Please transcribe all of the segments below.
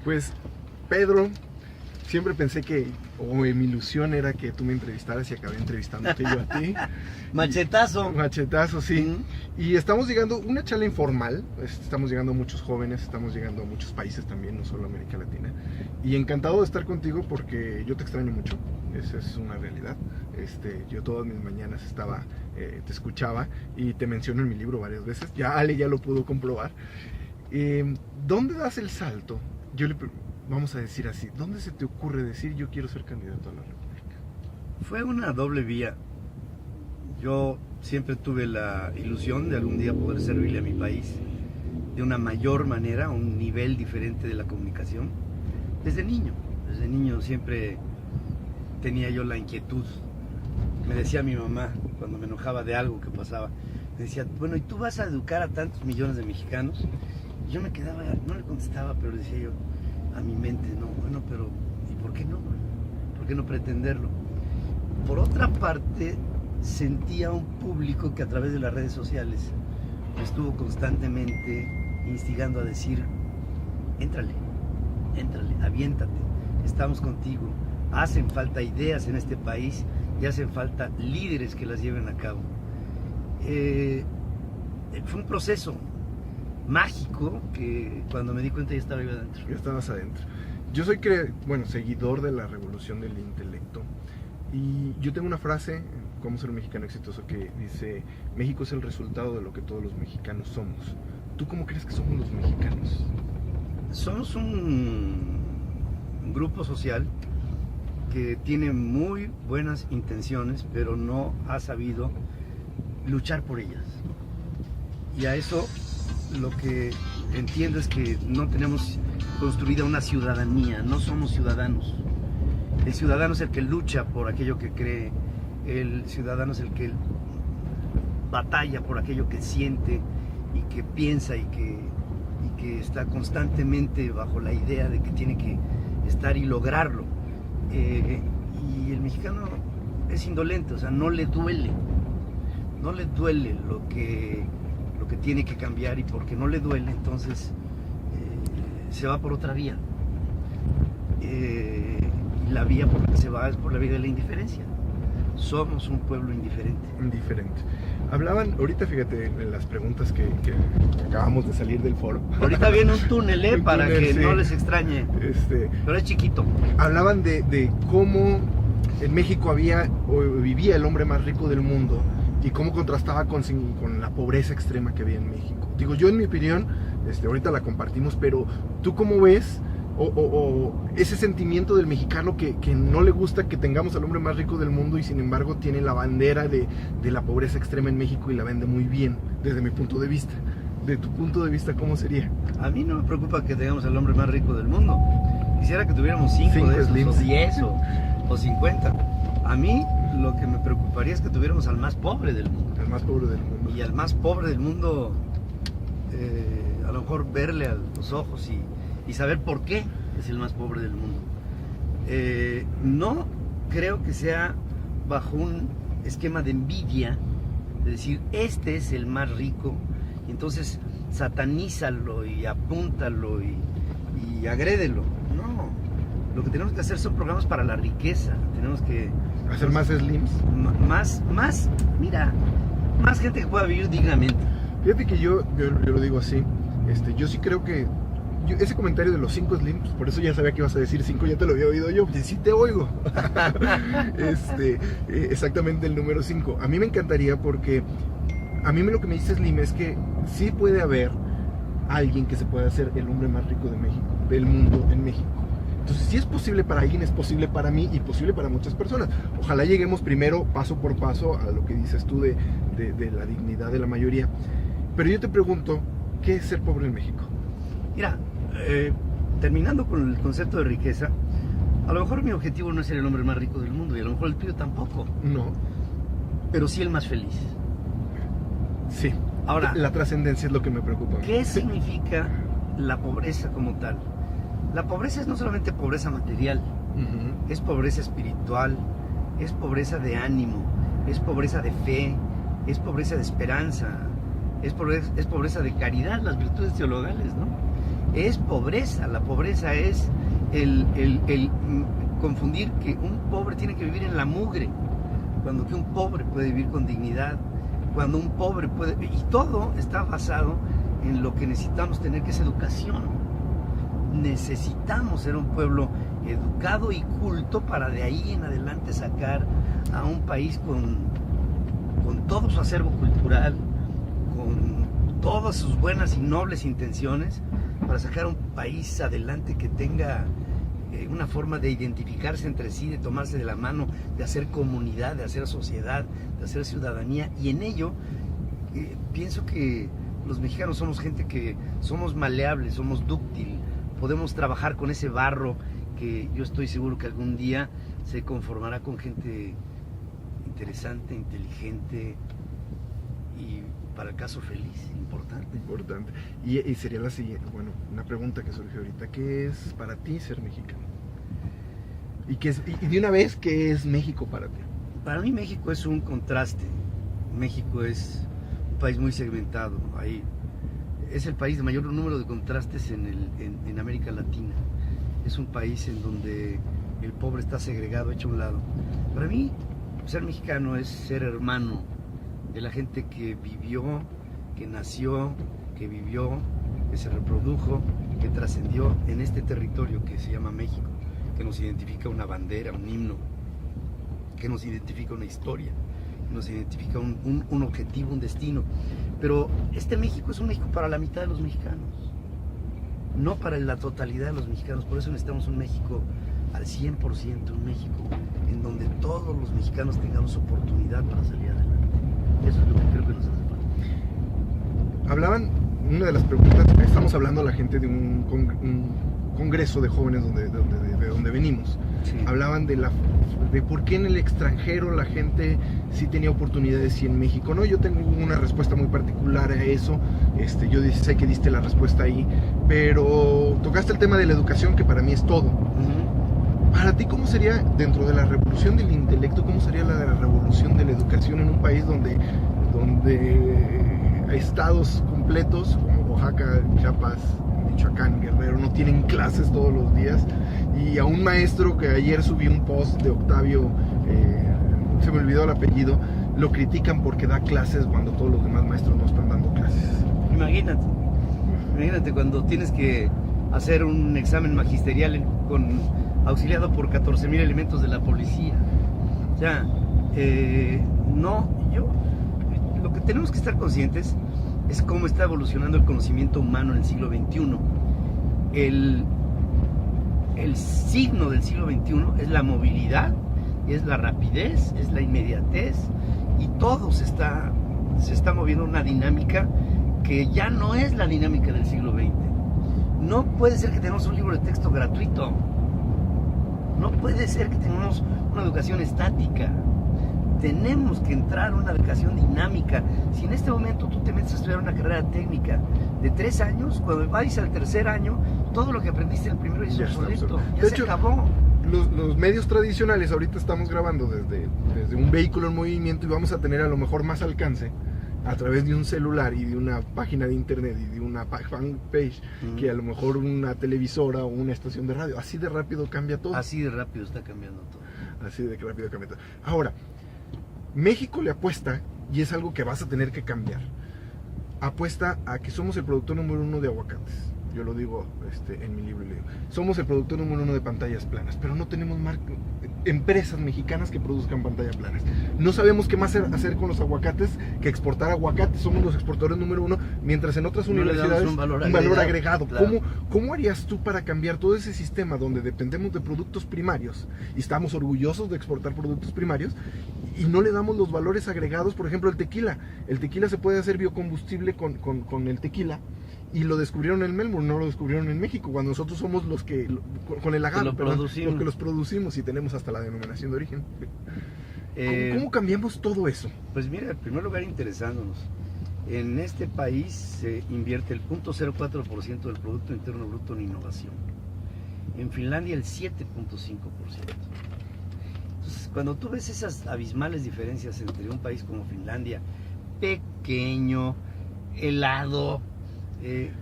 Pues, Pedro, siempre pensé que, o mi ilusión era que tú me entrevistaras y acabé entrevistándote yo a ti. Machetazo. Machetazo, sí. Y estamos llegando, una charla informal, estamos llegando a muchos jóvenes, estamos llegando a muchos países también, no solo América Latina. Y encantado de estar contigo porque yo te extraño mucho, esa es una realidad. Yo todas mis mañanas te escuchaba y te menciono en mi libro varias veces, ya Ale ya lo pudo comprobar. ¿Dónde das el salto? Vamos a decir así, ¿dónde se te ocurre decir yo quiero ser candidato a la República? Fue una doble vía. Yo siempre tuve la ilusión de algún día poder servirle a mi país de una mayor manera, a un nivel diferente de la comunicación. Desde niño siempre tenía yo la inquietud. Me decía mi mamá, cuando me enojaba de algo que pasaba, me decía, bueno, ¿y tú vas a educar a tantos millones de mexicanos? Y yo me quedaba, no le contestaba, pero decía yo a mi mente, no, bueno, pero ¿y por qué no? ¿Por qué no pretenderlo? Por otra parte, sentía un público que a través de las redes sociales me estuvo constantemente instigando a decir, éntrale, aviéntate, estamos contigo, hacen falta ideas en este país y hacen falta líderes que las lleven a cabo. Fue un proceso mágico que cuando me di cuenta ya estaba yo adentro. Ya estabas adentro. Yo soy, seguidor de la revolución del intelecto y yo tengo una frase, Cómo ser un mexicano exitoso, que dice, México es el resultado de lo que todos los mexicanos somos. ¿Tú cómo crees que somos los mexicanos? Somos un grupo social que tiene muy buenas intenciones, pero no ha sabido luchar por ellas. Y a eso lo que entiendo es que no tenemos construida una ciudadanía, no somos ciudadanos. El ciudadano es el que lucha por aquello que cree, el ciudadano es el que batalla por aquello que siente y que piensa y que está constantemente bajo la idea de que tiene que estar y lograrlo. Y el mexicano es indolente, o sea, no le duele lo que tiene que cambiar, y porque no le duele, entonces se va por otra vía. Y la vía por la que se va es por la vía de la indiferencia. Somos un pueblo indiferente. Hablaban, ahorita fíjate, en las preguntas que acabamos de salir del foro. Ahorita viene un túnel, para que sí, no les extrañe. Pero es chiquito. Hablaban de cómo en México vivía el hombre más rico del mundo y cómo contrastaba con la pobreza extrema que había en México. Digo, yo en mi opinión, ahorita la compartimos, pero ¿tú cómo ves o ese sentimiento del mexicano que no le gusta que tengamos al hombre más rico del mundo y sin embargo tiene la bandera de la pobreza extrema en México y la vende muy bien, desde mi punto de vista? De tu punto de vista, ¿cómo sería? A mí no me preocupa que tengamos al hombre más rico del mundo. Quisiera que tuviéramos 5 de esos, slims, o 10 o 50. A mí lo que me preocuparía es que tuviéramos al más pobre del mundo. El más pobre del mundo. Y al más pobre del mundo, a lo mejor verle a los ojos y saber por qué es el más pobre del mundo. No creo que sea bajo un esquema de envidia, de decir, este es el más rico, y entonces satanízalo y apúntalo y agrédelo. No, lo que tenemos que hacer son programas para la riqueza. Tenemos que hacer más slims, más gente que pueda vivir dignamente. Fíjate que yo lo digo así, yo sí creo que ese comentario de los 5 slims, por eso ya sabía que ibas a decir 5, ya te lo había oído yo, sí te oigo. Exactamente el número 5. A mí me encantaría, porque a mí lo que me dice Slim es que sí puede haber alguien que se pueda hacer el hombre más rico de México, del mundo en México. Entonces, si es posible para alguien, es posible para mí y posible para muchas personas. Ojalá lleguemos primero, paso por paso, a lo que dices tú de la dignidad de la mayoría. Pero yo te pregunto, ¿qué es ser pobre en México? Mira, terminando con el concepto de riqueza, a lo mejor mi objetivo no es ser el hombre más rico del mundo, y a lo mejor el tuyo tampoco. No. Pero sí el más feliz. Sí. Ahora, la trascendencia es lo que me preocupa. ¿Qué significa la pobreza como tal? La pobreza es no solamente pobreza material, es pobreza espiritual, es pobreza de ánimo, es pobreza de fe, es pobreza de esperanza, es pobreza de caridad, las virtudes teologales, ¿no? es pobreza. La pobreza es el confundir que un pobre tiene que vivir en la mugre, cuando que un pobre puede vivir con dignidad, cuando un pobre puede... Y todo está basado en lo que necesitamos tener, que es educación. Necesitamos ser un pueblo educado y culto para de ahí en adelante sacar a un país con todo su acervo cultural, con todas sus buenas y nobles intenciones, para sacar un país adelante que tenga una forma de identificarse entre sí, de tomarse de la mano, de hacer comunidad, de hacer sociedad, de hacer ciudadanía. Y en ello pienso que los mexicanos somos gente que somos maleables, somos dúctil, podemos trabajar con ese barro que yo estoy seguro que algún día se conformará con gente interesante, inteligente y para el caso feliz, importante. Importante. Y sería la siguiente, bueno, una pregunta que surgió ahorita. ¿Qué es para ti ser mexicano? Y de una vez, ¿qué es México para ti? Para mí México es un contraste. México es un país muy segmentado. Es el país de mayor número de contrastes en América Latina. Es un país en donde el pobre está segregado, hecho a un lado. Para mí, ser mexicano es ser hermano de la gente que vivió, que nació, que vivió, que se reprodujo, que trascendió en este territorio que se llama México, que nos identifica una bandera, un himno, que nos identifica una historia, que nos identifica un objetivo, un destino. Pero este México es un México para la mitad de los mexicanos, no para la totalidad de los mexicanos. Por eso necesitamos un México al 100%, un México en donde todos los mexicanos tengamos oportunidad para salir adelante. Eso es lo que creo que nos hace falta. Hablaban, una de las preguntas, estamos hablando a la gente de un congreso de jóvenes de donde venimos. Sí. Hablaban de por qué en el extranjero la gente sí tenía oportunidades y en México no. Yo tengo una respuesta muy particular a eso. Yo sé que diste la respuesta ahí, pero tocaste el tema de la educación, que para mí es todo. Para ti, ¿cómo sería, dentro de la revolución del intelecto, cómo sería la revolución de la educación en un país donde estados completos como Oaxaca, Chiapas, Michoacán, Guerrero no tienen clases todos los días? Y a un maestro que ayer subí un post de Octavio, se me olvidó el apellido, lo critican porque da clases cuando todos los demás maestros no están dando clases. Imagínate cuando tienes que hacer un examen magisterial auxiliado por 14,000 elementos de la policía. O sea, lo que tenemos que estar conscientes es cómo está evolucionando el conocimiento humano en el siglo XXI. El signo del siglo XXI es la movilidad, es la rapidez, es la inmediatez, y todo se está moviendo una dinámica que ya no es la dinámica del siglo XX. No puede ser que tengamos un libro de texto gratuito. No puede ser que tengamos una educación estática. Tenemos que entrar a una educación dinámica. Si en este momento tú te metes a estudiar una carrera técnica de 3 años, cuando vayas al tercer año, todo lo que aprendiste en el primero es obsoleto. Ya se acabó. Los medios tradicionales, ahorita estamos grabando desde un vehículo en movimiento y vamos a tener a lo mejor más alcance a través de un celular y de una página de internet y de una fanpage que a lo mejor una televisora o una estación de radio. Así de rápido cambia todo. Así de rápido está cambiando todo. Así de rápido cambia todo. Ahora, México le apuesta, y es algo que vas a tener que cambiar, apuesta a que somos el productor número 1 de aguacates. Yo lo digo en mi libro, somos el productor número 1 de pantallas planas, pero no tenemos empresas mexicanas que produzcan pantallas planas. No sabemos qué más hacer con los aguacates que exportar aguacates. Somos los exportadores número 1, mientras en otras universidades un valor agregado. Claro. ¿Cómo harías tú para cambiar todo ese sistema donde dependemos de productos primarios y estamos orgullosos de exportar productos primarios y no le damos los valores agregados? Por ejemplo, el tequila. El tequila se puede hacer biocombustible con el tequila. Y lo descubrieron en Melbourne, no lo descubrieron en México, cuando nosotros somos los que, con el agave, los que los producimos y tenemos hasta la denominación de origen. ¿Cómo cambiamos todo eso? Pues mira, en primer lugar, interesándonos. En este país se invierte el 0.04% del Producto Interno Bruto en innovación. En Finlandia el 7.5%. Entonces, cuando tú ves esas abismales diferencias entre un país como Finlandia, pequeño, helado,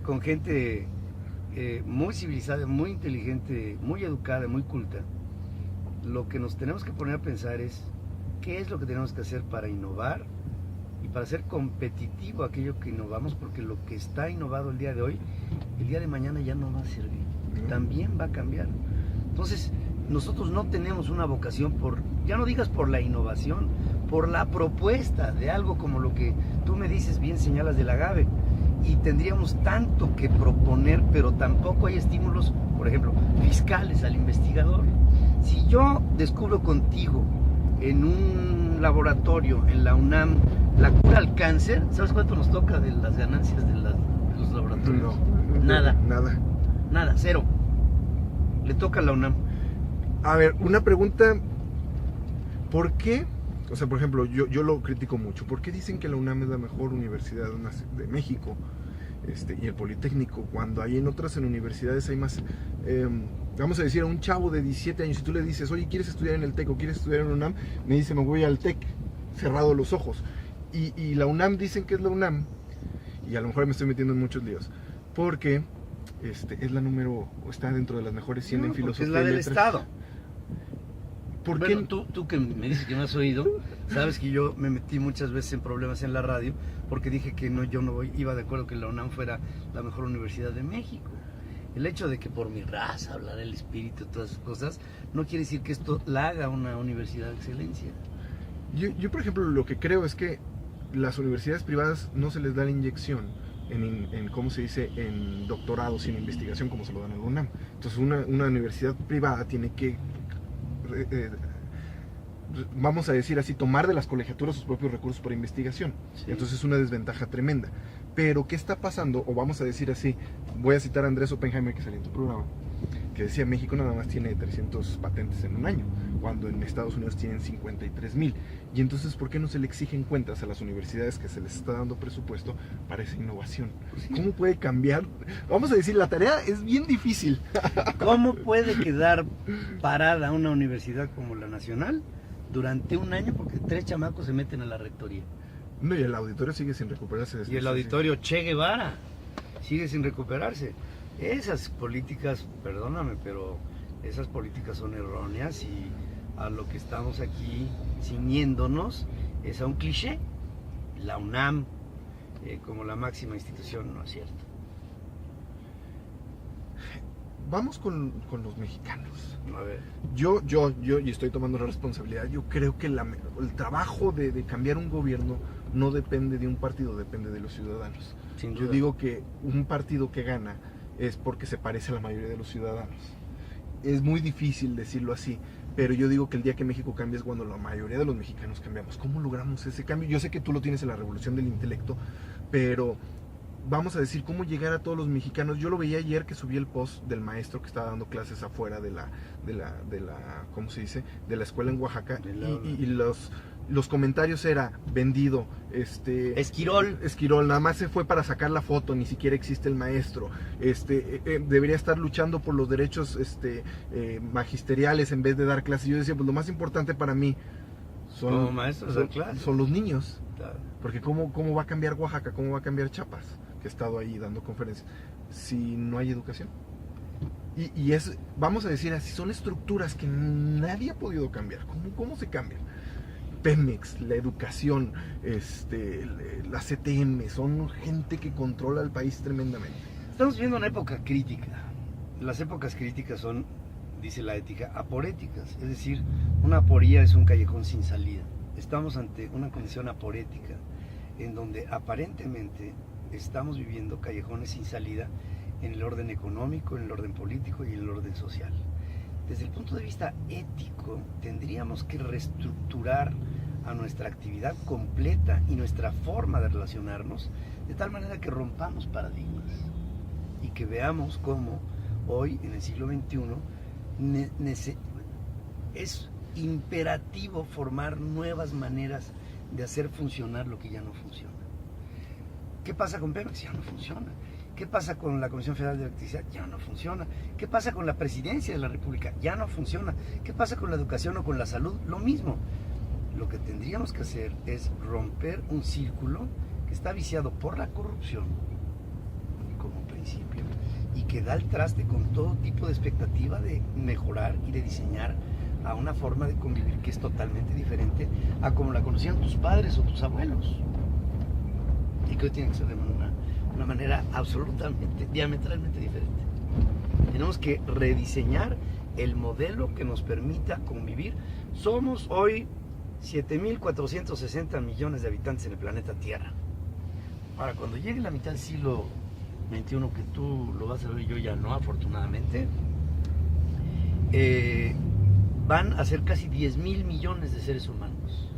con gente muy civilizada, muy inteligente, muy educada, muy culta, lo que nos tenemos que poner a pensar es qué es lo que tenemos que hacer para innovar y para hacer competitivo aquello que innovamos, porque lo que está innovado el día de hoy, el día de mañana ya no va a servir, también va a cambiar. Entonces, nosotros no tenemos una vocación por, ya no digas por la innovación, por la propuesta de algo como lo que tú me dices, bien señalas del agave, y tendríamos tanto que proponer, pero tampoco hay estímulos, por ejemplo, fiscales al investigador. Si yo descubro contigo en un laboratorio en la UNAM la cura al cáncer, ¿sabes cuánto nos toca de las ganancias de los laboratorios? No, Nada, cero. Le toca a la UNAM. A ver, una pregunta, ¿por qué? O sea, por ejemplo, yo lo critico mucho. ¿Por qué dicen que la UNAM es la mejor universidad de México y el Politécnico, cuando hay en otras universidades hay más, vamos a decir, a un chavo de 17 años, si tú le dices, oye, ¿quieres estudiar en el TEC o quieres estudiar en la UNAM? Me dice, me voy al TEC, cerrado los ojos. Y la UNAM dicen que es la UNAM, y a lo mejor me estoy metiendo en muchos líos, porque es la número, está dentro de las mejores 100 en filosofía. Es la del Estado. ¿Por bueno, qué? Tú que me dices que no has oído, sabes que yo me metí muchas veces en problemas en la radio porque dije que no, iba de acuerdo que la UNAM fuera la mejor universidad de México. El hecho de que por mi raza, hablar el espíritu, todas esas cosas, no quiere decir que esto la haga una universidad de excelencia. Yo, por ejemplo, lo que creo es que las universidades privadas no se les da la inyección en ¿cómo se dice?, en doctorados y en investigación como se lo dan a la UNAM. Entonces una universidad privada tiene que, vamos a decir así, tomar de las colegiaturas sus propios recursos para investigación. Sí. Entonces es una desventaja tremenda. Pero ¿qué está pasando? O vamos a decir así, voy a citar a Andrés Oppenheimer, que salió en tu programa, que decía, México nada más tiene 300 patentes en un año, cuando en Estados Unidos tienen 53,000. Y entonces, ¿por qué no se le exigen cuentas a las universidades que se les está dando presupuesto para esa innovación? Sí. ¿Cómo puede cambiar? Vamos a decir, la tarea es bien difícil. ¿Cómo puede quedar parada una universidad como la Nacional durante un año porque 3 chamacos se meten a la rectoría? No, y el auditorio sigue sin recuperarse. Y el auditorio Che Guevara sigue sin recuperarse. Esas políticas, perdóname, pero esas políticas son erróneas y a lo que estamos aquí ciñéndonos es a un cliché. La UNAM como la máxima institución, no es cierto. Vamos con los mexicanos. A ver. Yo, y estoy tomando la responsabilidad, yo creo que el trabajo de cambiar un gobierno no depende de un partido, depende de los ciudadanos. Sin duda. Yo digo que un partido que gana es porque se parece a la mayoría de los ciudadanos. Es muy difícil decirlo así, pero yo digo que el día que México cambia es cuando la mayoría de los mexicanos cambiamos. ¿Cómo logramos ese cambio? Yo sé que tú lo tienes en la revolución del intelecto, pero vamos a decir, ¿cómo llegar a todos los mexicanos? Yo lo veía ayer que subí el post del maestro que estaba dando clases afuera de la ¿cómo se dice?, de la escuela en Oaxaca, y los comentarios era vendido, Esquirol nada más se fue para sacar la foto, ni siquiera existe el maestro, debería estar luchando por los derechos magisteriales en vez de dar clases. Yo decía, pues lo más importante para mí son los niños. Claro. Porque ¿cómo va a cambiar Oaxaca? ¿Cómo va a cambiar Chiapas? Que he estado ahí dando conferencias, si no hay educación. Y es, vamos a decir así, son estructuras que nadie ha podido cambiar. ¿Cómo se cambian? Pemex, la educación, la CTM, son gente que controla el país tremendamente. Estamos viviendo una época crítica. Las épocas críticas son, dice la ética, aporéticas. Es decir, una aporía es un callejón sin salida. Estamos ante una condición aporética en donde aparentemente estamos viviendo callejones sin salida en el orden económico, en el orden político y en el orden social. Desde el punto de vista ético, tendríamos que reestructurar a nuestra actividad completa y nuestra forma de relacionarnos de tal manera que rompamos paradigmas y que veamos cómo hoy, en el siglo XXI, es imperativo formar nuevas maneras de hacer funcionar lo que ya no funciona. ¿Qué pasa con Pemex? Ya no funciona. ¿Qué pasa con la Comisión Federal de Electricidad? Ya no funciona. ¿Qué pasa con la Presidencia de la República? Ya no funciona. ¿Qué pasa con la educación o con la salud? Lo mismo. Lo que tendríamos que hacer es romper un círculo que está viciado por la corrupción como principio y que da el traste con todo tipo de expectativa de mejorar y de diseñar a una forma de convivir que es totalmente diferente a como la conocían tus padres o tus abuelos, y que hoy tiene que ser de una manera absolutamente, diametralmente diferente. Tenemos que rediseñar el modelo que nos permita convivir. Somos hoy 7.460 millones de habitantes en el planeta Tierra. Ahora, cuando llegue la mitad del siglo XXI, que tú lo vas a ver y yo ya no, afortunadamente, van a ser casi 10.000 millones de seres humanos.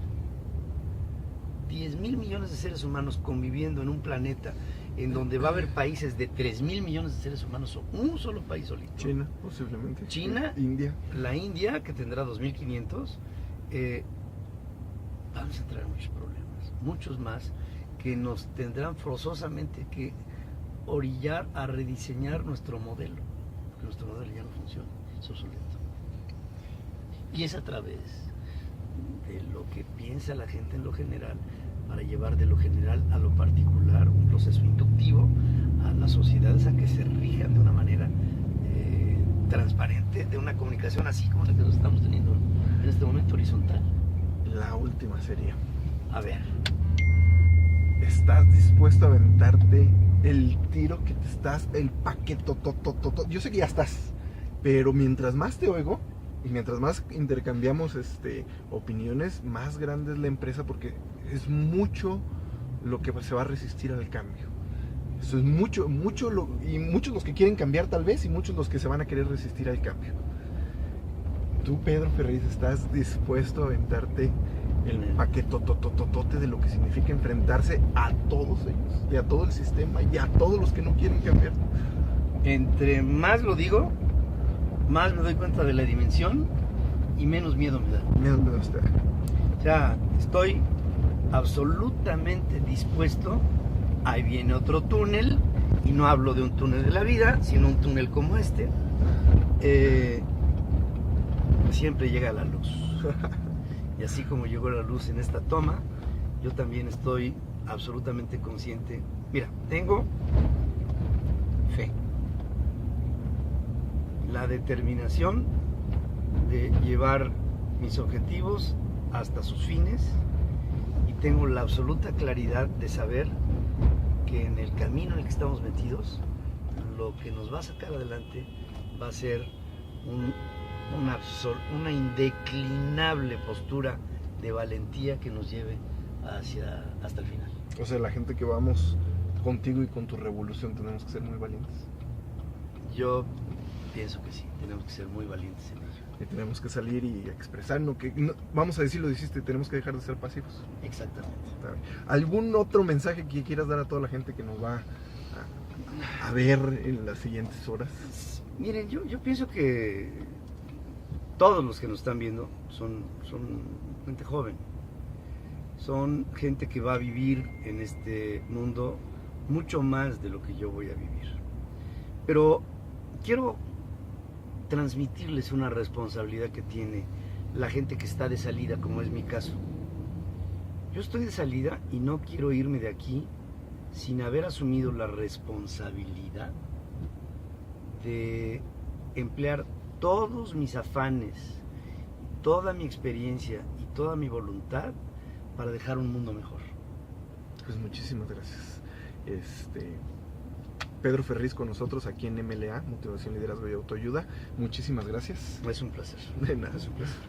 10.000 millones de seres humanos conviviendo en un planeta en donde va a haber países de 3.000 millones de seres humanos o un solo país solito. China, posiblemente. China, India. La India, que tendrá 2.500, vamos a traer muchos problemas, muchos más, que nos tendrán forzosamente que orillar a rediseñar nuestro modelo, porque nuestro modelo ya no funciona, es obsoleto. Y es a través de lo que piensa la gente en lo general, para llevar de lo general a lo particular un proceso inductivo a las sociedades a que se rijan de una manera transparente, de una comunicación así como la que nos estamos teniendo en este momento, horizontal. La última sería, A ver, ¿estás dispuesto a aventarte el tiro que te estás, el paquete? Yo sé que ya estás, pero mientras más te oigo y mientras más intercambiamos opiniones, más grande es la empresa, porque es mucho lo que se va a resistir al cambio. Eso es mucho, y muchos los que quieren cambiar tal vez, y muchos los que se van a querer resistir al cambio. Tú, Pedro Ferriz, ¿estás dispuesto a aventarte el paquetotototote de lo que significa enfrentarse a todos ellos, y a todo el sistema, y a todos los que no quieren cambiar? entre más lo digo, más me doy cuenta de la dimensión y menos miedo me da. Miedo me da usted. O sea, estoy absolutamente dispuesto. Ahí viene otro túnel, y no hablo de un túnel de la vida, sino un túnel como este. Siempre llega la luz. Y así como llegó la luz en esta toma, yo también estoy absolutamente consciente. Mira, tengo fe, la determinación de llevar mis objetivos hasta sus fines, y tengo la absoluta claridad de saber que en el camino en el que estamos metidos, lo que nos va a sacar adelante va a ser una indeclinable postura de valentía que nos lleve hasta el final. O sea, la gente que vamos contigo y con tu revolución tenemos que ser muy valientes. Yo pienso que sí, tenemos que ser muy valientes en ello. Y tenemos que salir y expresarnos, vamos a decirlo, dijiste, tenemos que dejar de ser pasivos. Exactamente. ¿Algún otro mensaje que quieras dar a toda la gente que nos va a ver en las siguientes horas? Miren, yo pienso que todos los que nos están viendo son gente joven. Son gente que va a vivir en este mundo mucho más de lo que yo voy a vivir. Pero quiero transmitirles una responsabilidad que tiene la gente que está de salida, como es mi caso. Yo estoy de salida y no quiero irme de aquí sin haber asumido la responsabilidad de emplear todos mis afanes, toda mi experiencia y toda mi voluntad para dejar un mundo mejor. Pues muchísimas gracias. Pedro Ferriz con nosotros aquí en MLA, Motivación, Liderazgo y Autoayuda. Muchísimas gracias. Es un placer. De nada. Es un placer.